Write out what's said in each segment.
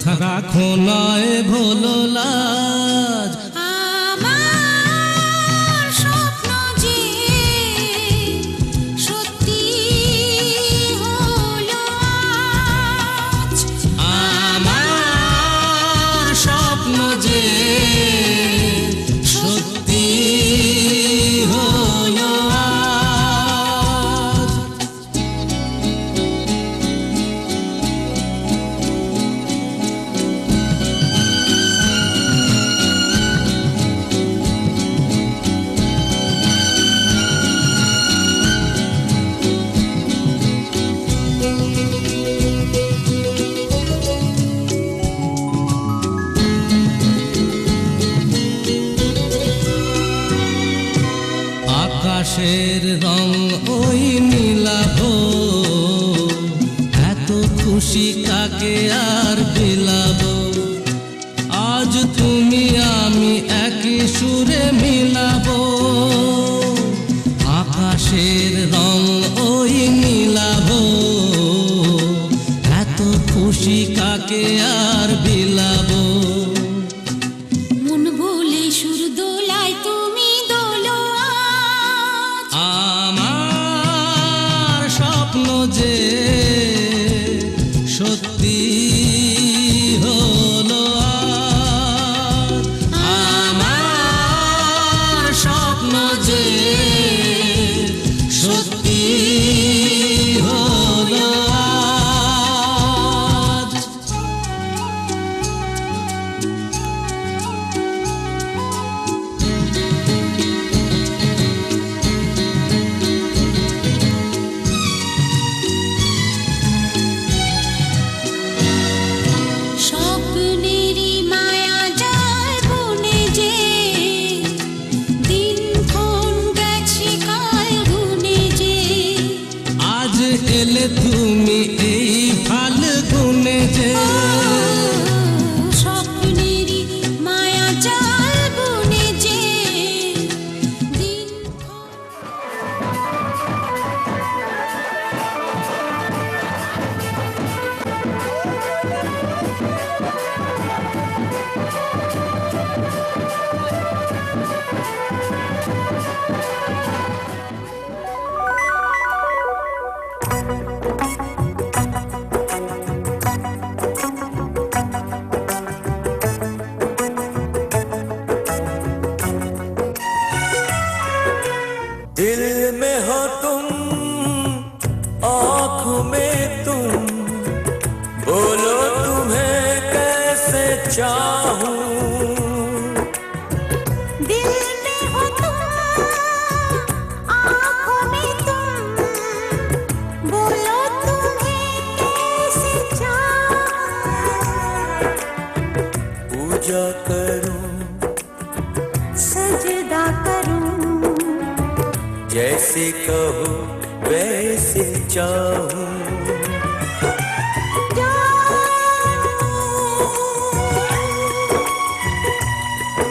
কথা রাখো নয় ভোলো লাজ। আমার স্বপ্ন যে সত্যি হলো আজ, আমার স্বপ্ন যে সত্যি হলো আজ। আকাশের রং ওই নীলাভ, এত খুশি কাকে আর বিলাব। আজ তুমি আমি একই সুরে মিলাব। আকাশের রং ওই নীলাভ, এত খুশি কাকে আর বিলাব। মন বলে সুর দোলায় তুমি দোলো আজ, আমার স্বপ্ন যে সত্যি হলো আজ। আমার স্বপ্ন যে সত্যি হলো আজ। স্বপ্নেরই মায়া জাল বুনে যে দিনক্ষণ গেছে কাল গুনে যে, আজ এলে তুমি এই ফাল্গুনে যে। স্বপ্নেরই মায়া জাল বুনে যে দিনক্ষণ। दिल में हो तुम, आँखों में तुम, बोलो तुम्हें कैसे चाहूं। दिल में हो तुम, आँखों में तुम, बोलो तुम्हें कैसे चाहूं। पूजा करूं, सजदा करूं, जैसे कहो वैसे चाहूं।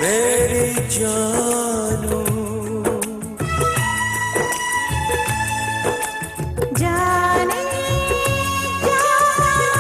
मेरी जानू, जाने जानू।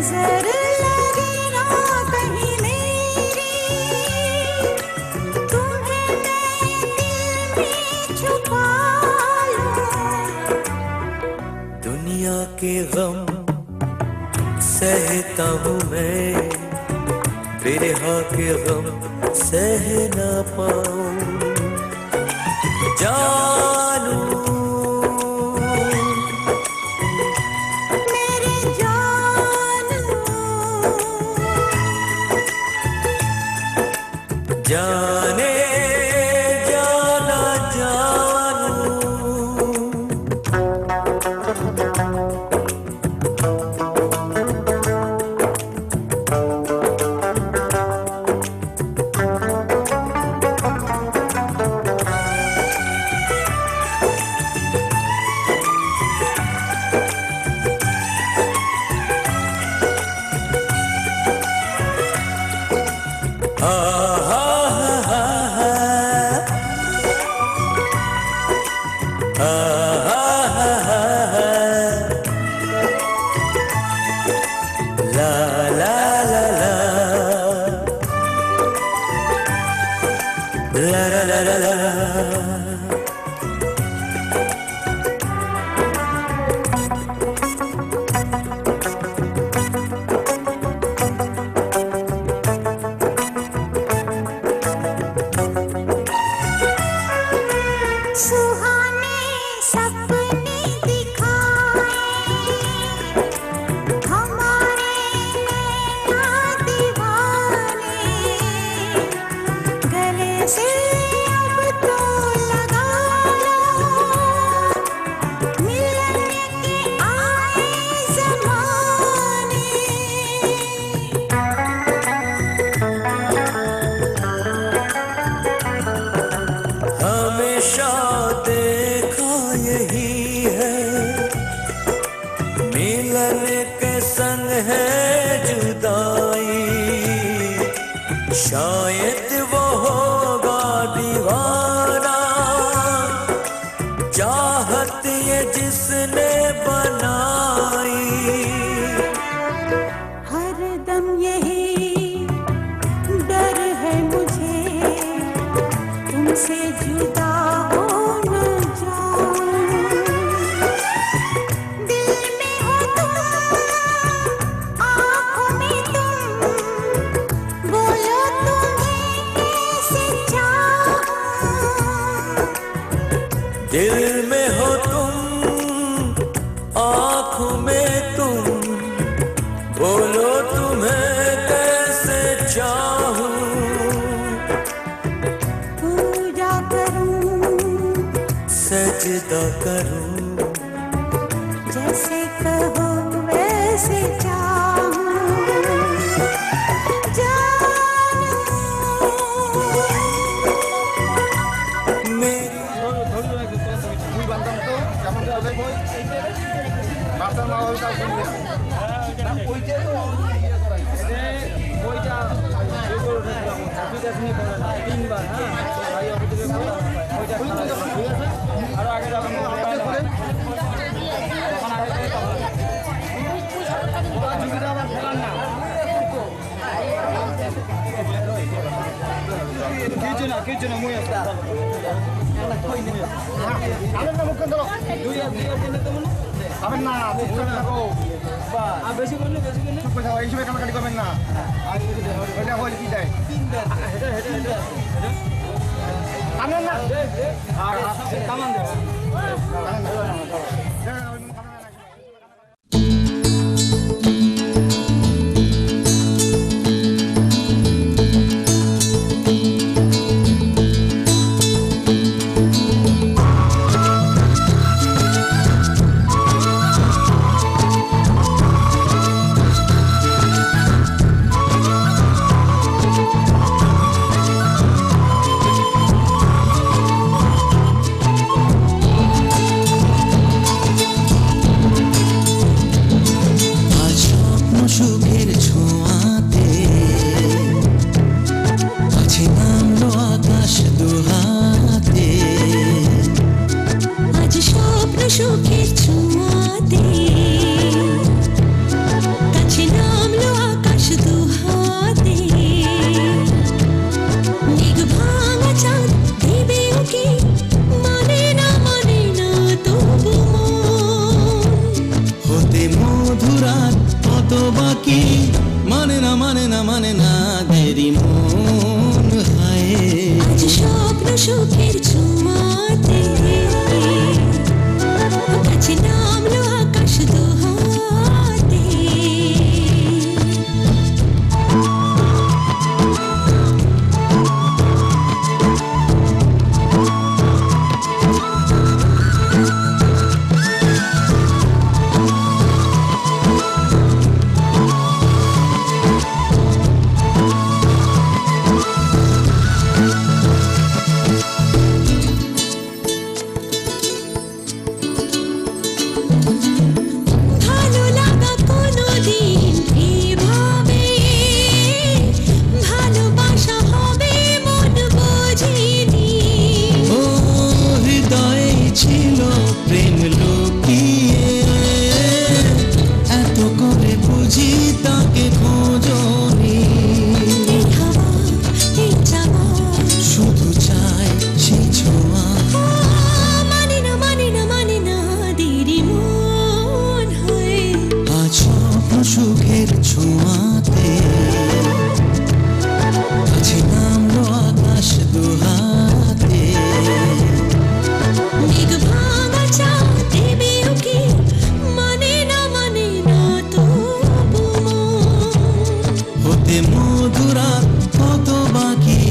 नजर लगे ना कहीं मेरी, तुम्हें मैं दिल में छुपा लूं। दुनिया के गम सहता हूँ मैं, बिरहा के गम सह ना पाऊं। जानू मेरे जानू, जाने जाना जानू। La la la la la la la la la. सुहाने सपने दिखाए हमारे नैना दीवाने, गले से अब तो लगा लो, मिलने के आए ज़माने। हमेशा देखा यही है, मिलन के संग है जुदाई। शायद वो होगा दीवाना, चाहत ये जिसने बनाई। हरदम यही डर है मुझे, तुमसे जुदा हो न जाऊं। दिल में हो तुम, आँखों में तुम, बोलो तुम्हें कैसे चाहूं। दिल में हो तुम, आँखों में तुम, बोलो तुम्हें कैसे चाहूं। पूजा करूं, सजदा करूं, जैसे कहो वैसे चाहूं। जानू मेरी বেশি করলে পয়সা এই সময় কামাকাটি করবেন না। ওইটা হল কি যায় কামেন না আর কামান দেব। সুখের ছোঁয়াতে কাছে না কত বাকি মানে না মানে না মানে না দেরি মন হায় আজ স্বপ্ন সুখের ছোঁয়াতে কাছে নামলো আকাশ দোহাতে ভালো লাগা কোনোদিন এভাবে ভালোবাসা হবে মন বোঝেনি ও হৃদয়ে ছিল প্রেম লুকিয়ে এত করে বুঝি তাকে খোঁজনি এই হাওয়া এই চাওয়া শুধু চাই সেই ছোঁয়া মানে না মানে না মানে না দেরি মন হয় আজ স্বপ্ন সুখের ছোঁয়াতে কাছে নামলো আকাশ দুহাতে মেঘ ভাঙা চাও দেবে ওকে মানে না তবু হতে মধুরা কত বাকি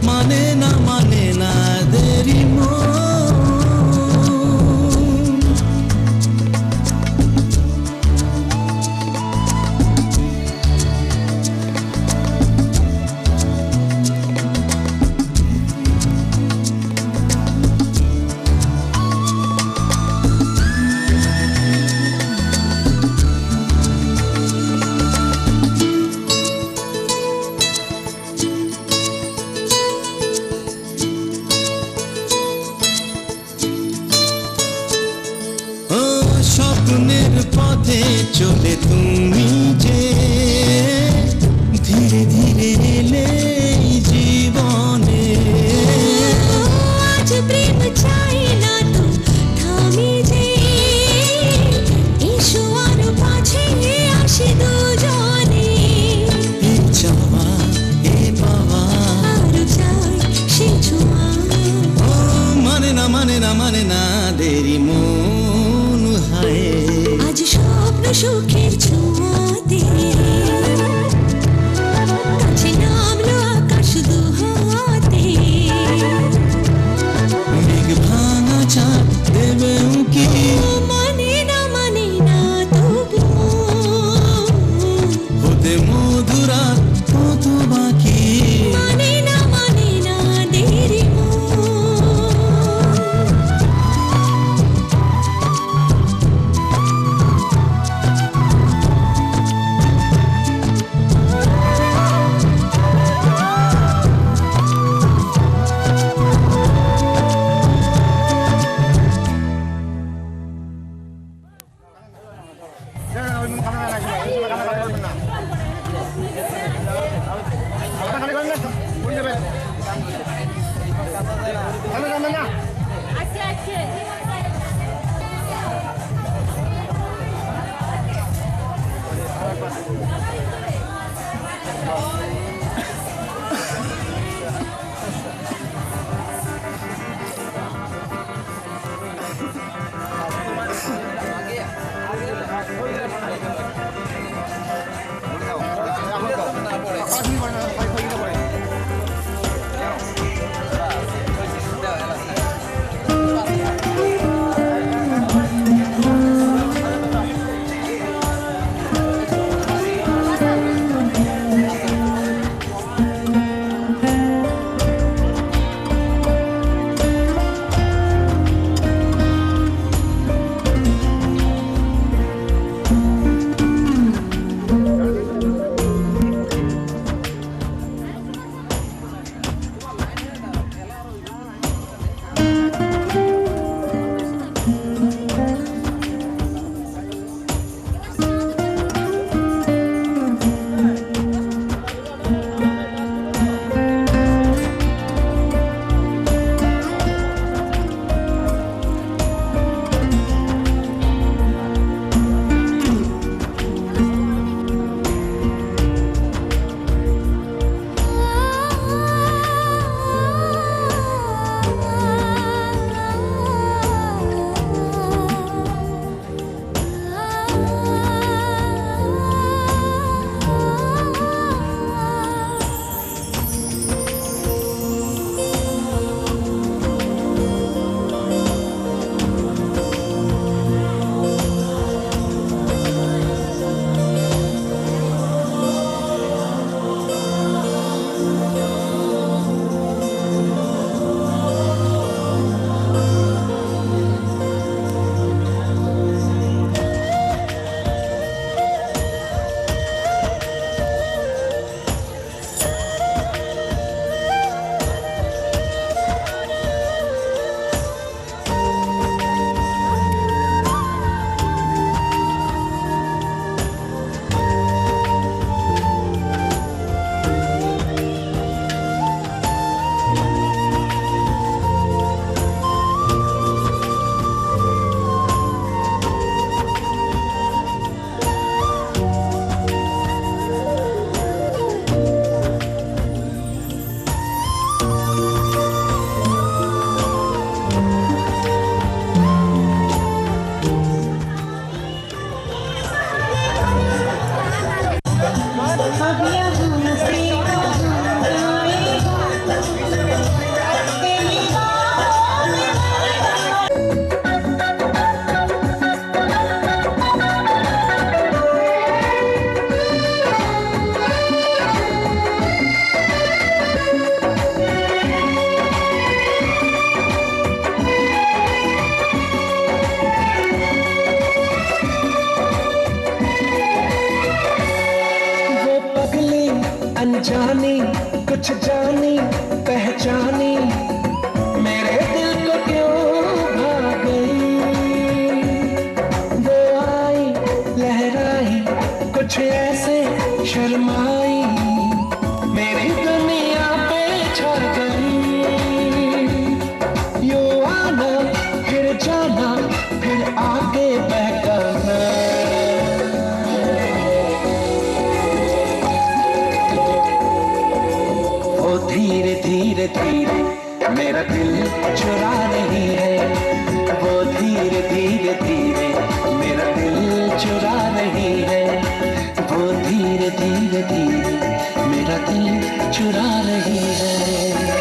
মানে না দেরি মন ও স্বপ্নের পথে চলে তুমি যে ধীরে ধীরে এলে এই জীবনে আজ প্রেম চাই না তো থামি যে এসো আরো পাছে আসি দুজনে এই চাওয়া এই পাওয়া আরো চাই সে ছোঁয়া ও মানে না দেরি মন হায় আজ স্বপ্ন সুখের ছোঁয়াতে কাছে নামলো আকাশ দুহাতে মেঘ ভাঙা চাঁদ দেবে উকি মানে না তবু হতে মধুরা কত বাকি মানে না দেরি মন मानी कुछ जानी पहचानी मेरे दिल को क्यों भाग गई वो आई लहराई कुछ ऐसे शर्माई मेरी दुनिया पे छा गई यूं आना फिर जाना फिर आगे बहकाना वो धीरे धीरे धीरे मेरा दिल चुरा रही है वो धीरे धीरे धीरे मेरा दिल चुरा रही है वो धीरे धीरे धीरे मेरा दिल चुरा रही है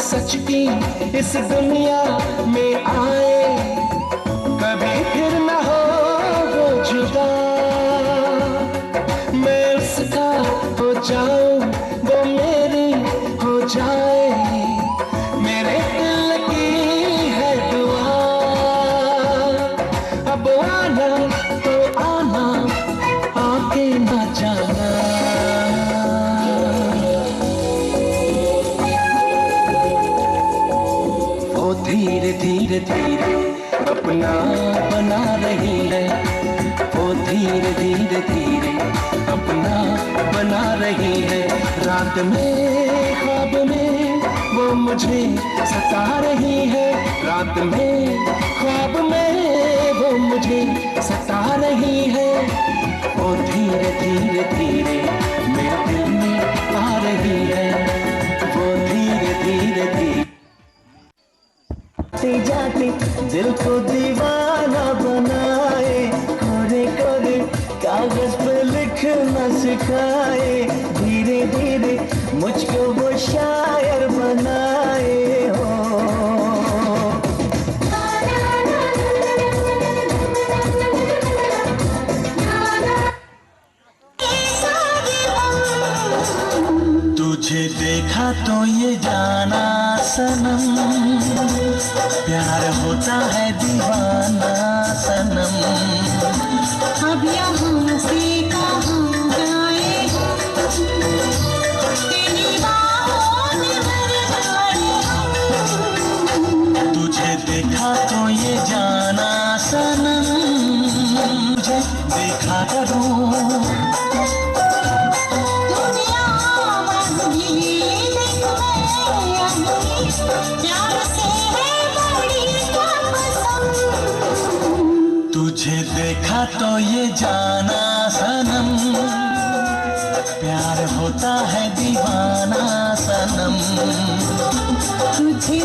सच की इस दुनिया में आए कभी फिर न हो वो जुदा मैं उसका हो जाऊं वो मेरी हो जाए मेरे दिल की है दुआ अब आना तो आना आके न जाना धीरे धीरे धीरे अपना बना रही है वो धीरे धीरे धीरे अपना बना रही है रात में ख्वाब में वो मुझे सता रही है रात में ख्वाब में वो मुझे सता रही है वो धीरे धीरे धीरे मेरे दिल में आ रही है वो धीरे धीरे धीरे जाते दिल को दीवाना बनाए कोरे कोरे कागज पे लिखना सिखाए धीरे धीरे मुझको वो शायर बनाए हो तुझे देखा तो ये जाना सनम प्यार होता है दीवाना सनम अब यहाँ से कहाँ जाए तेरी बाहों में भर जाए तुझे देखा तो ये जाना सनम तुझे देखा करूं तुझे देखा तो ये जाना सनम प्यार होता है दीवाना सनम तुझे